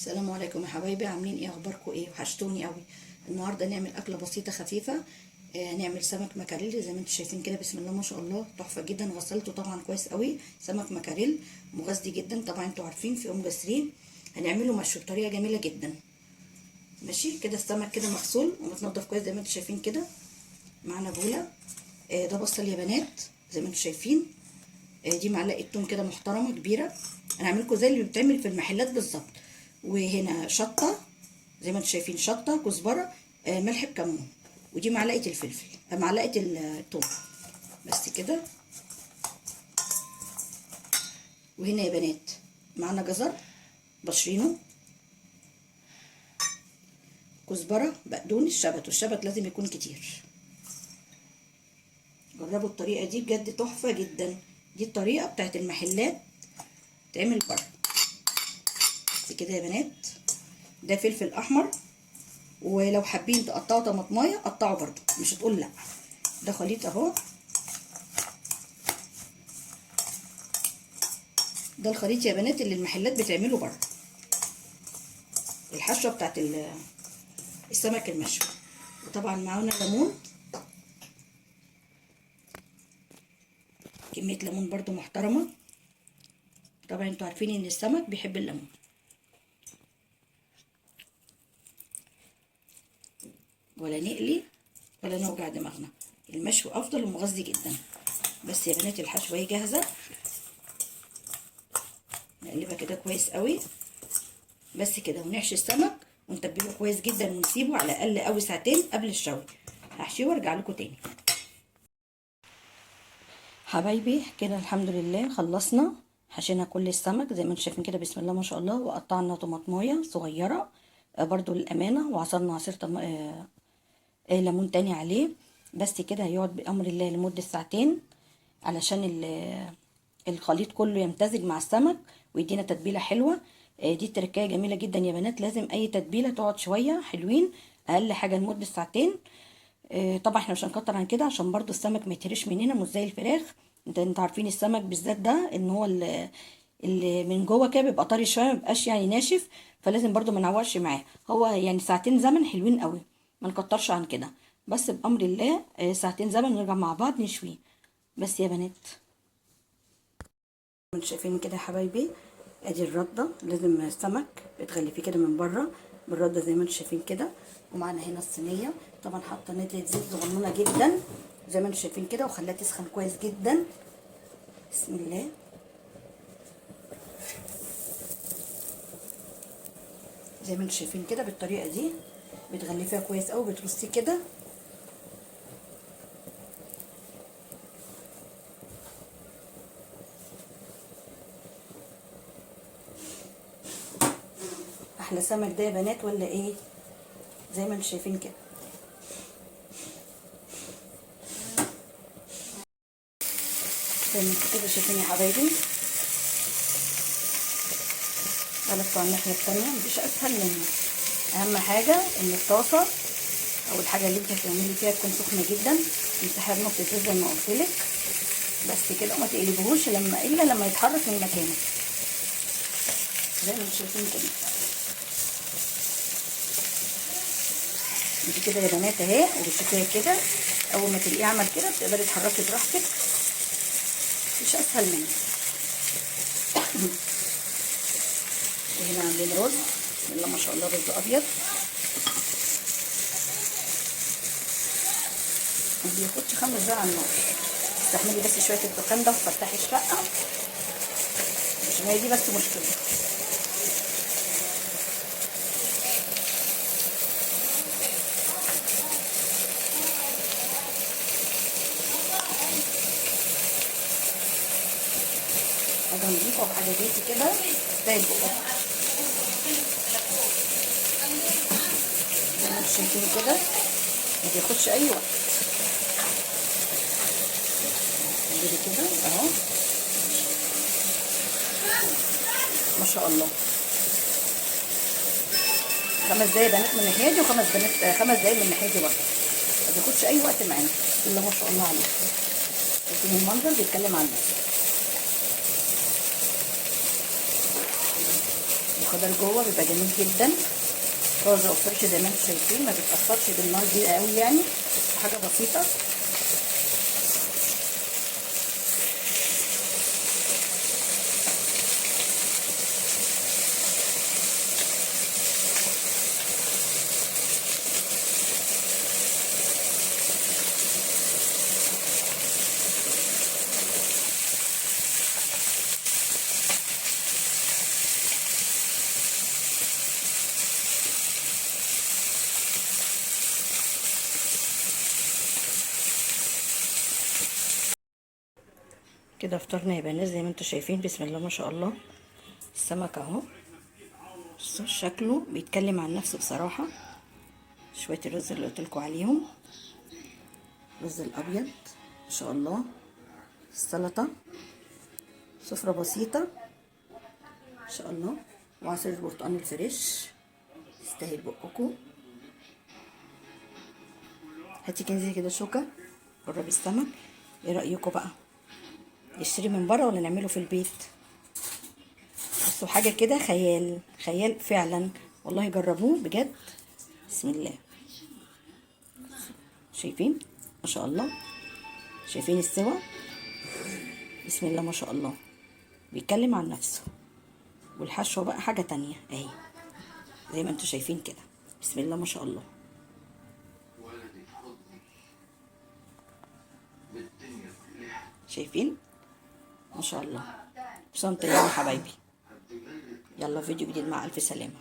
السلام عليكم يا حبايبي، عاملين ايه؟ اخباركم ايه؟ وحشتوني قوي. النهارده نعمل اكله بسيطه خفيفه. نعمل سمك مكاريلي زي ما انتم شايفين كده. بسم الله ما شاء الله، تحفه جدا. غسلته طبعا كويس قوي. سمك مكاريل مغذي جدا طبعا، انتوا عارفين في اوميجا 3. هنعمله مشوي بطريقه جميله جدا. ماشي كده، السمك كده مغسول ومتنضف كويس زي ما انتم شايفين كده. معانا بوله. ده بصل يا بنات زي ما انتم شايفين. دي معلقه توم كده محترمه كبيره. انا هعملكم زي اللي بتعمل في المحلات بالظبط. وهنا شطه زي ما انتم شايفين، شطه، كزبره، ملح بكمون. ودي معلقه الفلفل، معلقه الثوم. بس كده. وهنا يا بنات معانا جزر بشرينه، كزبره، بقدونس، شبت. والشبت لازم يكون كتير. جربوا الطريقه دي بجد تحفه جدا. دي الطريقه بتاعت المحلات تعمل بره. بس كده يا بنات. ده فلفل احمر، ولو حابين تقطعوا طماطمايه قطعوا برضو، مش هتقول لا. ده خليط اهو. ده الخليط يا بنات اللي المحلات بتعمله بره. الحشوه بتاعت السمك المشوي. وطبعا معانا ليمون، كميه ليمون برضو محترمه. طبعا انتوا عارفين ان السمك بيحب الليمون. ولا نقلي ولا نوجع دماغنا. المشوي افضل ومغذي جدا. بس يا بنات الحشوه اهي جاهزه. نقلبها كده كويس قوي. بس كده، ونحشي السمك ونتبله كويس جدا ونسيبه على الاقل قوي ساعتين قبل الشوي. هحشيه وارجع لكم تاني. حبايبي كده الحمد لله خلصنا. حشينا كل السمك زي ما انتم شايفين كده. بسم الله ما شاء الله. وقطعنا طماطمايه صغيره برضو للامانه. وعصرنا عصير ليمون تاني عليه. بس كده هيقعد بامر الله لمده ساعتين علشان الخليط كله يمتزج مع السمك ويدينا تتبيله حلوه. دي تركايه جميله جدا يا بنات. لازم اي تتبيله تقعد شويه حلوين، اقل حاجه لمده ساعتين. طبعا احنا مش هنكتر عن كده عشان برضو السمك ما يتهرش مننا، مش زي الفراخ. انتوا عارفين السمك بالذات ده ان هو اللي من جوه كده بيبقى طري شويه، ما بيبقاش يعني ناشف. فلازم برضو ما نعوقش معاه. هو يعني ساعتين زمن حلوين قوي، ما نكترش عن كده. بس بامر الله ساعتين زمن نرجع مع بعض نشويه. بس يا بنات انتوا شايفين كده يا حبايبي. ادي الرده. لازم السمك بتغلفيه كده من بره بالرده زي ما انتوا شايفين كده. ومعانا هنا الصينيه. طبعا حاطه نتره زيت صغنونه جدا زي ما انتوا شايفين كده، وخليها تسخن كويس جدا. بسم الله. زي ما انتوا شايفين كده بالطريقه دي بتغلفيها كويس قوي، بترصيه كده. احلى سمك ده يا بنات ولا ايه؟ زي ما انتوا شايفين كده. زي ما انتوا كده شايفين يا حبايبي. قلبته على الناحيه التانيه. مفيش اسهل منه. اهم حاجه ان الطاسه او الحاجه اللي انت هتعملي فيها تكون سخنه جدا. تمسحي نقطه زيت زي ما قلت لك. بس كده. وما تقلبهوش الا لما يتحرك من مكانه زي ما انتوا شايفين كده. انت كده يا بنات اهي، وبتشوفيها كده. اول ما تلاقيه عمل كده بتقدري تحركي براحتك. مفيش اسهل منه. وهنا عندنا رز. بسم الله ما شاء الله، رز ابيض ما بياخدش 5 دقايق على النار. استحملي بس شويه الدخان ده وفتحي الشقه عشان هي دي بس مشكله. حاجه نضيفه وحاجه بيتي كده تستاهل بقى. زي ما انتوا شايفين كده ما بياخدش اي وقت. انزلي كده اهو. ما شاء الله. 5 دقايق بنات من الناحيه دي و5 دقايق من الناحيه دي برضه. ما بياخدش اي وقت معانا. بسم الله ما شاء الله عليه. شايفين المنظر بيتكلم عن نفسه. الخضار جوه بيبقى جميل جدا، طازه وفرش زي ما انتم شايفين، ما بيتاثرش بالنار دي قوي يعني، حاجه بسيطه. كده فطرنا يا بنات زي ما انتم شايفين، بسم الله ما شاء الله. السمك اهو، بصوا شكله بيتكلم عن نفسه بصراحه. شويه الرز اللي قلتلكوا عليهم، الرز الابيض ما شاء الله، السلطه، سفره بسيطه ما شاء الله، وعصير البرتقال الفريش يستاهل بقكم. هاتي كنزي كده شوكه، جربي السمك، ايه رايكم بقى؟ نشتري من بره ولا نعمله في البيت؟ بصوا حاجه كده خيال، خيال فعلا والله، جربوه بجد. بسم الله، شايفين ما شاء الله، شايفين السوا، بسم الله ما شاء الله، بيتكلم عن نفسه. والحشوه بقى حاجه تانية اهي، زي ما انتم شايفين كده، بسم الله ما شاء الله. شايفين ما شاء الله. بسم الله يا حبايبي، يلا فيديو جديد مع الف سلامه.